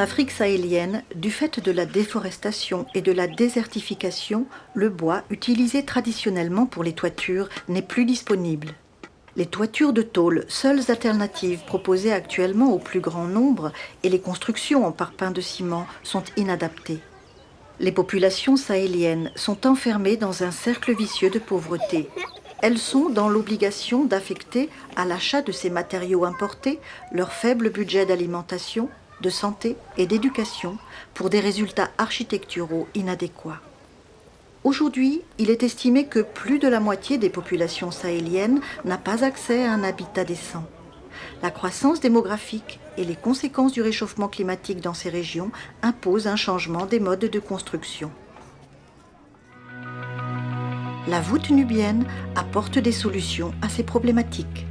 Afrique sahélienne, du fait de la déforestation et de la désertification, le bois utilisé traditionnellement pour les toitures n'est plus disponible. Les toitures de tôle, seules alternatives proposées actuellement au plus grand nombre, et les constructions en parpaing de ciment sont inadaptées. Les populations sahéliennes sont enfermées dans un cercle vicieux de pauvreté. Elles sont dans l'obligation d'affecter à l'achat de ces matériaux importés leur faible budget d'alimentation, de santé et d'éducation pour des résultats architecturaux inadéquats. Aujourd'hui, il est estimé que plus de la moitié des populations sahéliennes n'a pas accès à un habitat décent. La croissance démographique et les conséquences du réchauffement climatique dans ces régions imposent un changement des modes de construction. La voûte nubienne apporte des solutions à ces problématiques.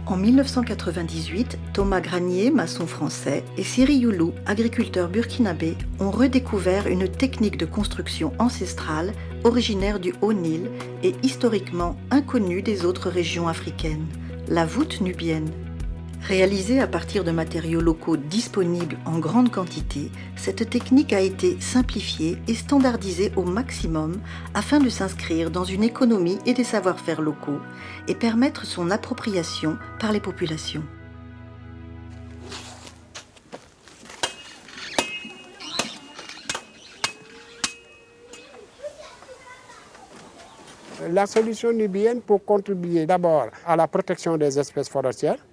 En 1998, Thomas Granier, maçon français, et Siri Youlou, agriculteur burkinabé, ont redécouvert une technique de construction ancestrale originaire du Haut-Nil et historiquement inconnue des autres régions africaines, la voûte nubienne. Réalisée à partir de matériaux locaux disponibles en grande quantité, cette technique a été simplifiée et standardisée au maximum afin de s'inscrire dans une économie et des savoir-faire locaux et permettre son appropriation par les populations. La solution nubienne pour contribuer d'abord à la protection des espèces forestières,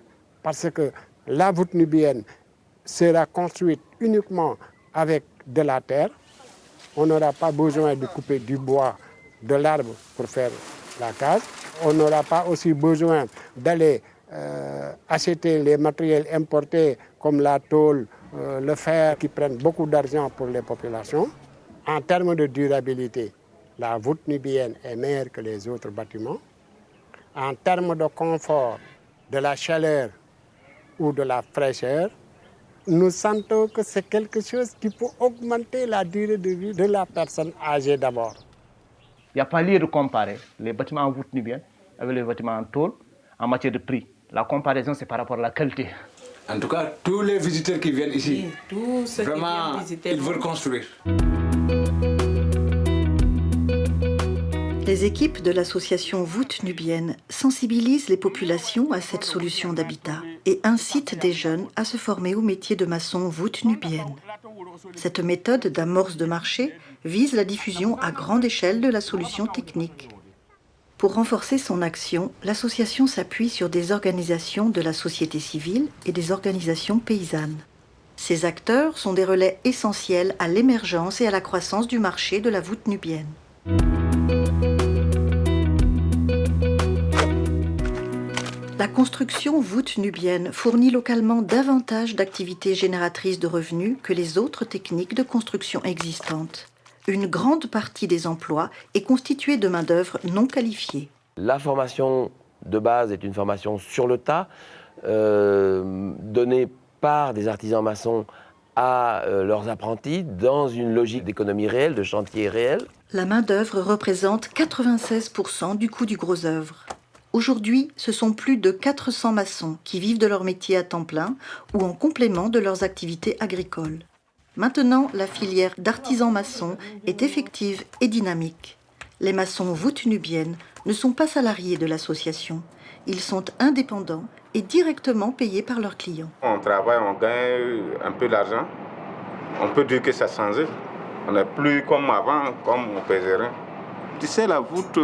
parce que la voûte nubienne sera construite uniquement avec de la terre. On n'aura pas besoin de couper du bois, de l'arbre pour faire la case. On n'aura pas aussi besoin d'aller acheter les matériels importés comme la tôle, le fer, qui prennent beaucoup d'argent pour les populations. En termes de durabilité, la voûte nubienne est meilleure que les autres bâtiments. En termes de confort, de la chaleur ou de la fraîcheur, nous sentons que c'est quelque chose qui peut augmenter la durée de vie de la personne âgée d'abord. Il n'y a pas lieu de comparer les bâtiments en voûte nubienne avec les bâtiments en tôle en matière de prix. La comparaison, c'est par rapport à la qualité. En tout cas, tous les visiteurs qui viennent ici, vraiment, ils veulent construire. Les équipes de l'association Voûte Nubienne sensibilisent les populations à cette solution d'habitat et incitent des jeunes à se former au métier de maçon voûte nubienne. Cette méthode d'amorce de marché vise la diffusion à grande échelle de la solution technique. Pour renforcer son action, l'association s'appuie sur des organisations de la société civile et des organisations paysannes. Ces acteurs sont des relais essentiels à l'émergence et à la croissance du marché de la voûte nubienne. La construction voûte nubienne fournit localement davantage d'activités génératrices de revenus que les autres techniques de construction existantes. Une grande partie des emplois est constituée de main-d'œuvre non qualifiée. La formation de base est une formation sur le tas, donnée par des artisans maçons à leurs apprentis dans une logique d'économie réelle, de chantier réel. La main-d'œuvre représente 96% du coût du gros œuvre. Aujourd'hui, ce sont plus de 400 maçons qui vivent de leur métier à temps plein ou en complément de leurs activités agricoles. Maintenant, la filière d'artisans maçons est effective et dynamique. Les maçons voûte nubienne ne sont pas salariés de l'association. Ils sont indépendants et directement payés par leurs clients. On travaille, on gagne un peu d'argent. On peut dire que ça a changé. On n'est plus comme avant, comme on faisait rien. Tu sais, la voûte,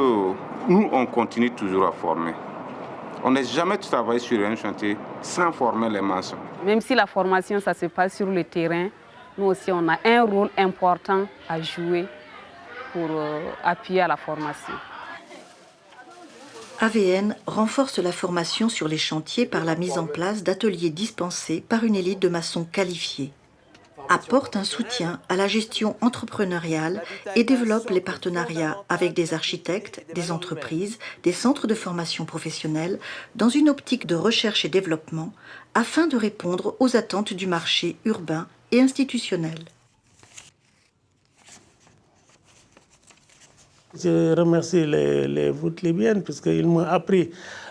nous, on continue toujours à former. On n'a jamais travaillé sur un chantier sans former les maçons. Même si la formation, ça se passe sur le terrain, nous aussi, on a un rôle important à jouer pour appuyer à la formation. AVN renforce la formation sur les chantiers par la mise en place d'ateliers dispensés par une élite de maçons qualifiés, apporte un soutien à la gestion entrepreneuriale et développe les partenariats avec des architectes, des entreprises, des centres de formation professionnelle dans une optique de recherche et développement afin de répondre aux attentes du marché urbain et institutionnel. Je remercie les voûtes libyennes puisqu'ils m'ont appris.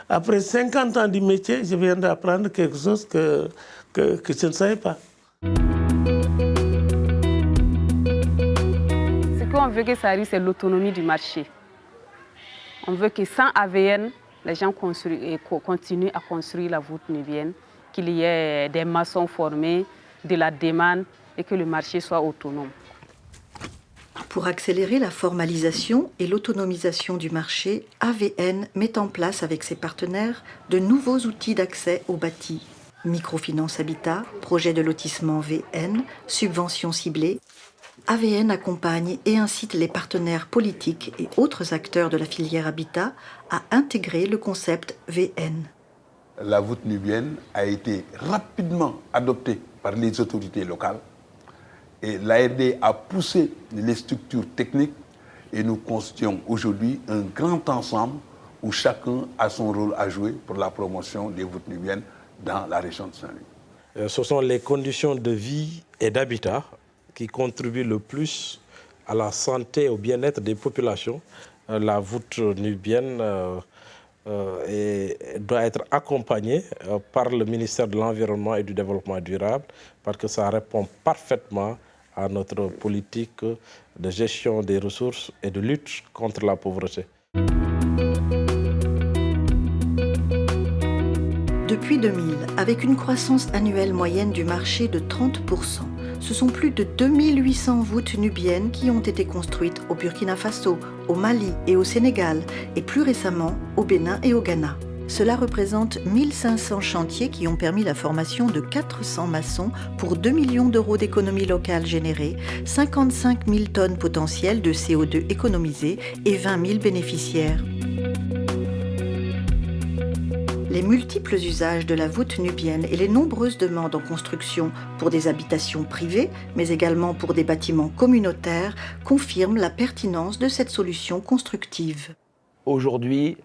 Après 50 ans du métier, je viens d'apprendre quelque chose que je ne savais pas. on veut que ça arrive, c'est l'autonomie du marché. On veut que sans AVN, les gens continuent à construire la voûte nubienne, qu'il y ait des maçons formés, de la demande et que le marché soit autonome. Pour accélérer la formalisation et l'autonomisation du marché, AVN met en place avec ses partenaires de nouveaux outils d'accès au bâti. Microfinance Habitat, projet de lotissement VN, subventions ciblées. AVN accompagne et incite les partenaires politiques et autres acteurs de la filière habitat à intégrer le concept VN. La voûte nubienne a été rapidement adoptée par les autorités locales et l'ARD a poussé les structures techniques et nous constituons aujourd'hui un grand ensemble où chacun a son rôle à jouer pour la promotion des voûtes nubiennes dans la région de Saint-Louis. Ce sont les conditions de vie et d'habitat qui contribuent le plus à la santé et au bien-être des populations. La voûte nubienne doit être accompagnée par le ministère de l'Environnement et du Développement durable parce que ça répond parfaitement à notre politique de gestion des ressources et de lutte contre la pauvreté. Depuis 2000, avec une croissance annuelle moyenne du marché de 30%, ce sont plus de 2800 voûtes nubiennes qui ont été construites au Burkina Faso, au Mali et au Sénégal, et plus récemment au Bénin et au Ghana. Cela représente 1500 chantiers qui ont permis la formation de 400 maçons pour 2 millions d'euros d'économies locales générées, 55 000 tonnes potentielles de CO2 économisées et 20 000 bénéficiaires. Les multiples usages de la voûte nubienne et les nombreuses demandes en construction pour des habitations privées, mais également pour des bâtiments communautaires, confirment la pertinence de cette solution constructive. Aujourd'hui,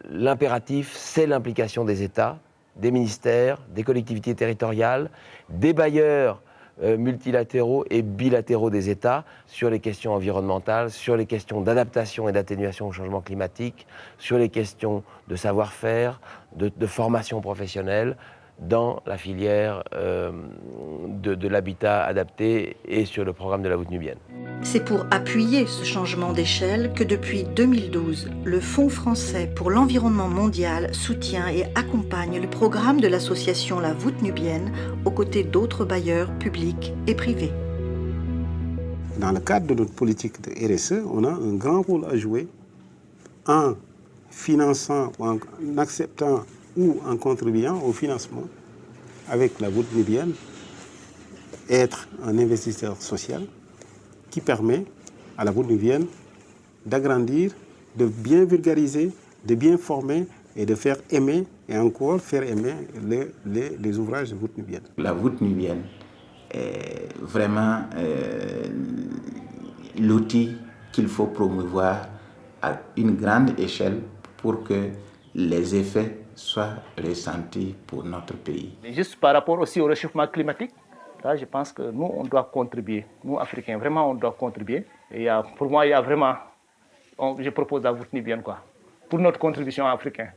l'impératif, c'est l'implication des États, des ministères, des collectivités territoriales, des bailleurs multilatéraux et bilatéraux des États sur les questions environnementales, sur les questions d'adaptation et d'atténuation au changement climatique, sur les questions de savoir-faire, de formation professionnelle dans la filière de l'habitat adapté et sur le programme de la voûte nubienne. C'est pour appuyer ce changement d'échelle que depuis 2012, le Fonds français pour l'environnement mondial soutient et accompagne le programme de l'association La Voûte Nubienne aux côtés d'autres bailleurs publics et privés. Dans le cadre de notre politique de RSE, on a un grand rôle à jouer en finançant, en acceptant ou en contribuant au financement avec la voûte nubienne, être un investisseur social qui permet à la voûte nubienne d'agrandir, de bien vulgariser, de bien former et de faire aimer et encore faire aimer les ouvrages de voûte nubienne. La voûte nubienne est vraiment l'outil qu'il faut promouvoir à une grande échelle pour que les effets soient ressentis pour notre pays. Et juste par rapport aussi au réchauffement climatique, là, je pense que nous, on doit contribuer. Nous, Africains, vraiment, on doit contribuer. Et pour moi, il y a vraiment... je propose la voûte nubienne, quoi, pour notre contribution africaine.